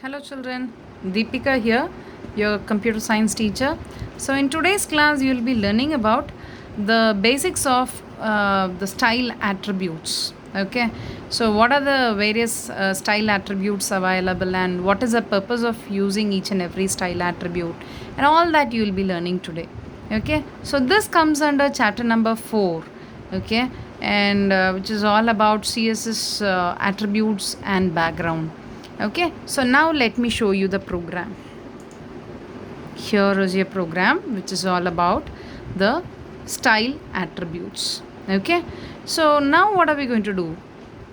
Hello children, Deepika here, your computer science teacher. So in today's class you will be learning about the basics of the style attributes. Okay, so what are the various style attributes available and what is the purpose of using each and every style attribute and all that you will be learning today. Okay, so this comes under chapter number 4. Okay, and which is all about CSS attributes and background. Okay, so now let me show you the program. Here is your program which is all about the style attributes. Okay, so now what are we going to do?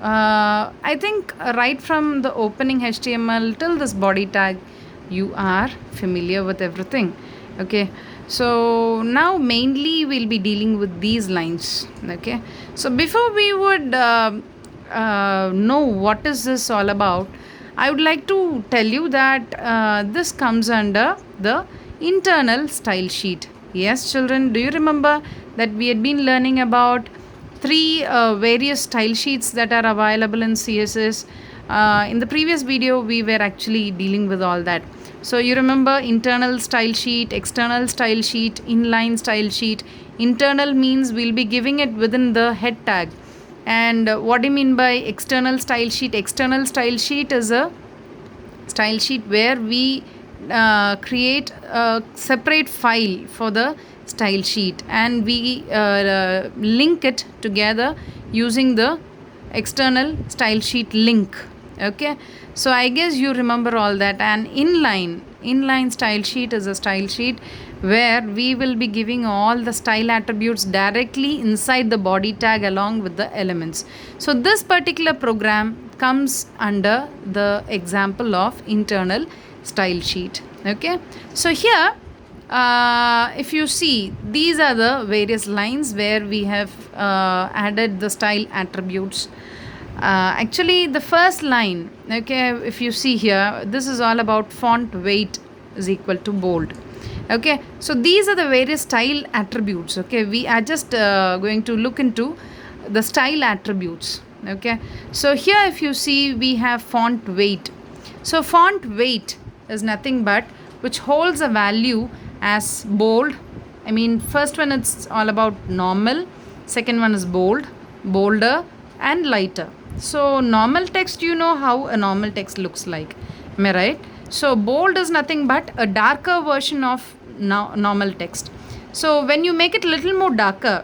I think right from the opening HTML till this body tag, you are familiar with everything. Okay, so now mainly we'll be dealing with these lines. Okay, so before we would know what is this all about, I would like to tell you that this comes under the internal style sheet. Yes, children, do you remember that we had been learning about three various style sheets that are available in CSS? In the previous video, we were actually dealing with all that. So you remember internal style sheet, external style sheet, inline style sheet. Internal means we'll be giving it within the head tag. And what do you mean by external style sheet? External style sheet is a style sheet where we create a separate file for the style sheet and we link it together using the external style sheet link. Okay, so I guess you remember all that. And inline style sheet is a style sheet where we will be giving all the style attributes directly inside the body tag along with the elements. So this particular program comes under the example of internal style sheet. Okay, so here if you see, these are the various lines where we have added the style attributes. Actually the first line, okay, if you see here, this is all about font weight is equal to bold. Okay, so these are the various style attributes. Okay, we are just going to look into the style attributes. Okay, so here if you see, we have font weight. So font weight is nothing but which holds a value as bold. I mean, first one it's all about normal, second one is bold, bolder and lighter. So normal text, you know how a normal text looks like, am I right? So bold is nothing but a darker version of normal text. So when you make it a little more darker,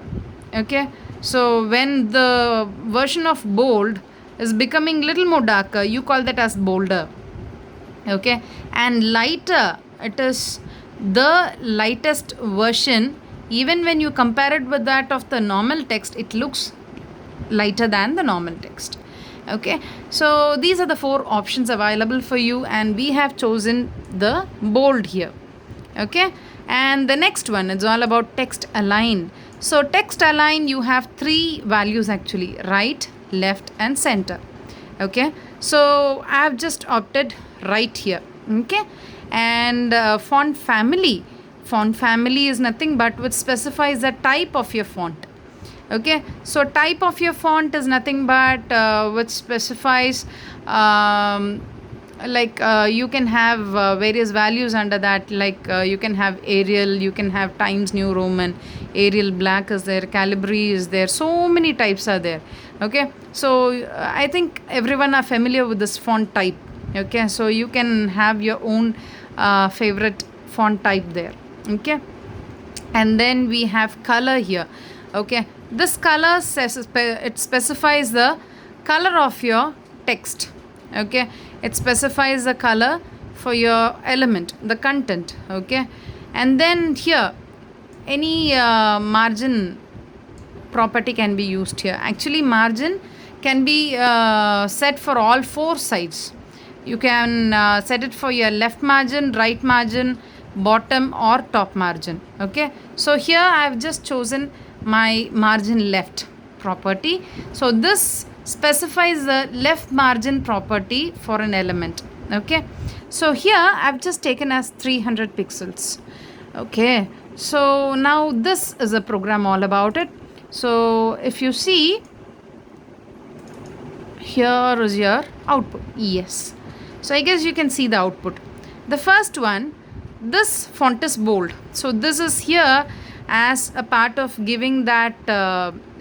okay, so when the version of bold is becoming little more darker, you call that as bolder. Okay, and lighter, it is the lightest version. Even when you compare it with that of the normal text, it looks lighter than the normal text. Okay, so these are the four options available for you and we have chosen the bold here. Okay, and the next one is all about text align. So text align, you have three values actually: right, left and center. Okay, so I have just opted right here. Okay, and font family is nothing but which specifies the type of your font. Okay, so type of your font is nothing but which specifies you can have various values under that, like you can have Arial, you can have Times New Roman, Arial Black is there, Calibri is there, so many types are there. Okay, so I think everyone are familiar with this font type. Okay, so you can have your own favorite font type there. Okay, and then we have color here. Okay, this color says it specifies the color of your text. Okay, it specifies the color for your element, the content. Okay, and then here any margin property can be used here. Actually margin can be set for all four sides. You can set it for your left margin, right margin, bottom or top margin. Okay, so here I have just chosen my margin left property. So this specifies the left margin property for an element. Okay, so here I've just taken as 300 pixels. Okay, so now this is a program all about it. So if you see, here is your output. Yes, So I guess you can see the output. The first one, this font is bold. So this is here as a part of giving that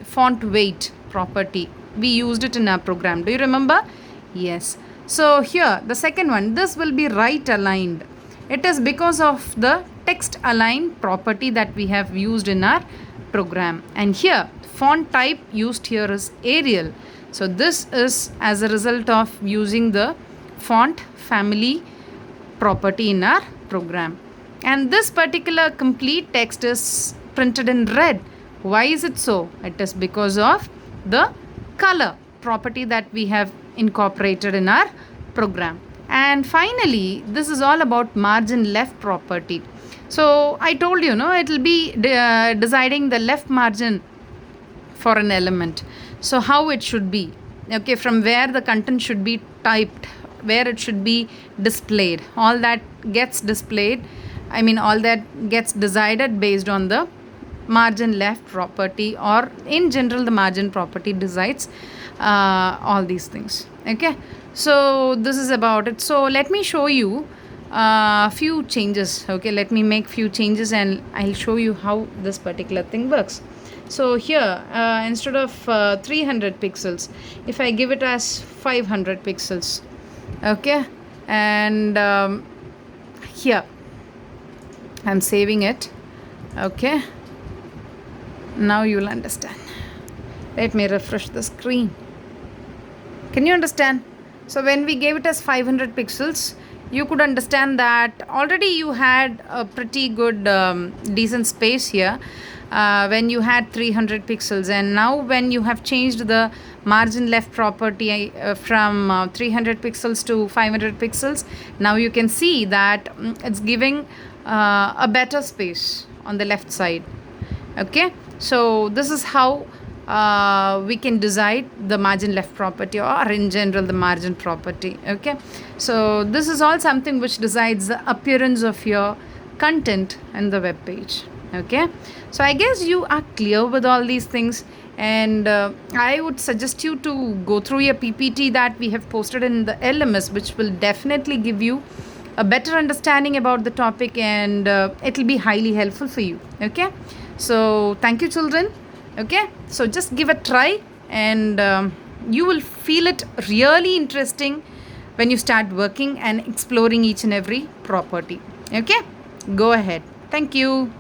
font weight property. We used it in our program. Do you remember? Yes. So here, the second one, this will be right aligned. It is because of the text align property that we have used in our program. And here, font type used here is Arial. So this is as a result of using the font family property in our program. And this particular complete text is printed in red. Why is it so? It is because of the color property that we have incorporated in our program. And finally, this is all about margin left property. So I told you, no, it will be deciding the left margin for an element. So how it should be, okay, from where the content should be typed, where it should be displayed, all that gets displayed. I mean, all that gets decided based on the margin left property, or in general the margin property decides all these things. Okay, so this is about it. So let me show you a few changes. Okay, let me make few changes and I'll show you how this particular thing works. So here, instead of 300 pixels, if I give it as 500 pixels, okay, and here I'm saving it. Okay, now you will understand. Let me refresh the screen. Can you understand? So when we gave it as 500 pixels, you could understand that already you had a pretty good decent space here when you had 300 pixels, and now when you have changed the margin left property from 300 pixels to 500 pixels, now you can see that it's giving a better space on the left side. Okay, so this is how we can decide the margin left property, or in general the margin property. Okay, so this is all something which decides the appearance of your content in the web page. Okay, so I guess you are clear with all these things, and I would suggest you to go through your PPT that we have posted in the LMS, which will definitely give you a better understanding about the topic, and it will be highly helpful for you. Okay, so thank you, children. Okay, so just give a try, and you will feel it really interesting when you start working and exploring each and every property. Okay, go ahead. Thank you.